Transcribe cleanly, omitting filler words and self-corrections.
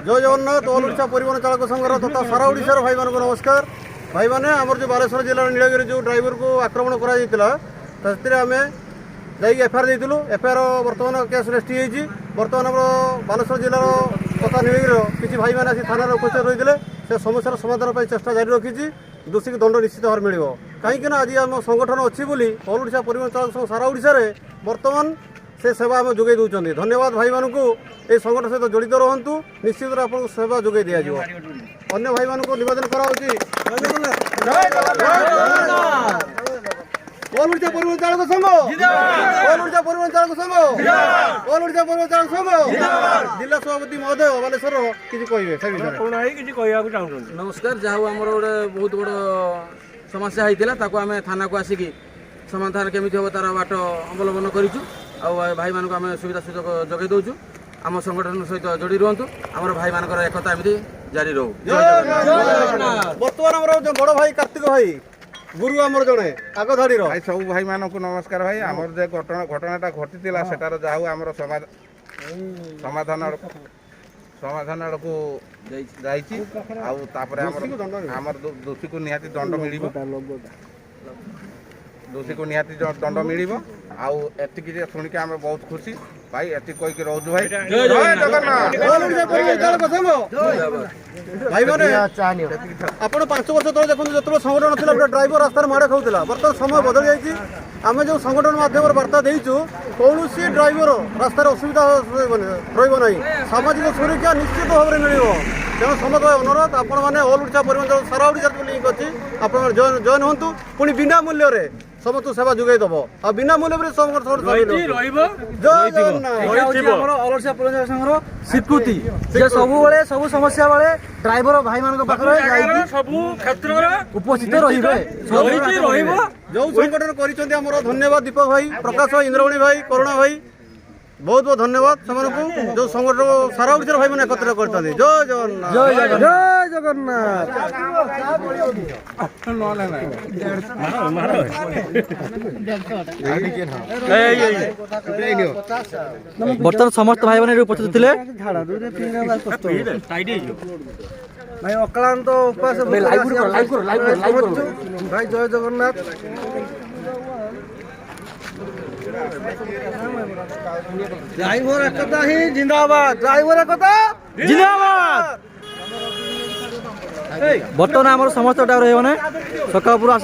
जय जगन्नाथ। ऑल ओडिशा परिवहन चालक संघर तथा सारा ओडिशार भाई मान नमस्कार। भाई मैंने आमर जो बालेश्वर जिला नीलगिरी जो ड्राइवर को आक्रमण कर आम जाइए एफआईआर देलु। एफआईआर बर्तमान केस रेस्टी होती। बर्तमान आम बालेश्वर जिलार तथा नीलगिरी किसी भाई मैंने थाना उपस्थित रही है। से समस्यार समाधान चेष्टा जारी रखी। दोषी को दंड निश्चित भाव मिल कहीं आज आम संगठन अच्छी ऑल ओडिशा परिवहन चालक संघ सारा ओडिशा बर्तमान से सेवा आम जोगे दूसरी। धन्यवाद भाई मान को ये संगठन सहित जड़ित रुहतु। निश्चित आपको सेवा जोगे दि जाव। अन्य भाई मान को निवेदन करा ऑल ओडिशा परिवहन चालक संघ, ऑल ओडिशा परिवहन चालक संघ, ऑल ओडिशा परिवहन चालक संघ जिला सभापति महोदय बालेश्वर किसी कहे से विषय। नमस्कार। जहाँ आमर गोटे बहुत बड़ समस्या होता आम थाना को आसिक समाधान केमी हम तार बाट अवलम्बन करूँ। भाई मान आम सुविधा सुजोग जोगे दौचु। आम संगठन सहित जोड़ी रुहतु। आम भाई मान एकता एमती जारी रो। बर्तमान आम बड़ भाई कार्तिक भाई गुरु आमर जड़े आग धाड़ी भाई सब भाई मानक नमस्कार। भाई आमर जो घटनाटा घटी सेटार जहाँ आमर समाधान आड़ को आमर दोषी को निहाती दंड मिल दोषी को निहाती दंड मिल आतिक शुणिक आम बहुत खुशी भाई। एति कहीकि रोज भाई भाई मैंने आप 5 वर्ष तक देखते जो संगठन था गोटे ड्राइवर रास्तार माड़ खाऊला। बर्तमान समय बदल जाइए। आम जो संगठन माध्यम बार्ता देचु कौन ड्राइवर रास्तार असुविधा रहा सामाजिक सुरक्षा निश्चित भाव में मिल। तेणु समस्त अनुरोध आपण मैंने ऑल ओडिशा परिवहन सारा ओडिशा लिंक अच्छी आप जॉइन हूँ। पुणी बिना मूल्य समस्त सेवा जोगे दब आ बिना मूल्य स्वीकृति सब सब समस्या बेले ड्राइवर भाई मान उपस्थित रही जो संगठन कर धन्यवाद दीपक भाई, प्रकाश भाई, इंद्रमणि भाई, करुणा भाई बहुत बहुत धन्यवाद से जो संगठन सारा ओडिशा भाई मैंने एकत्र करते। जय जगन्नाथ, जय जगन्नाथ। बर्तमान समस्त भाई मैंने उपस्थित थे। भाई अक्लांत उपास भाई जय जगन्नाथ। ड्राइवर एकता ही जिंदाबाद, ड्राइवर एकता जिंदाबाद। बर्तमान आम समस्त ड्राइवर मैंने सकाल पूरा आसिक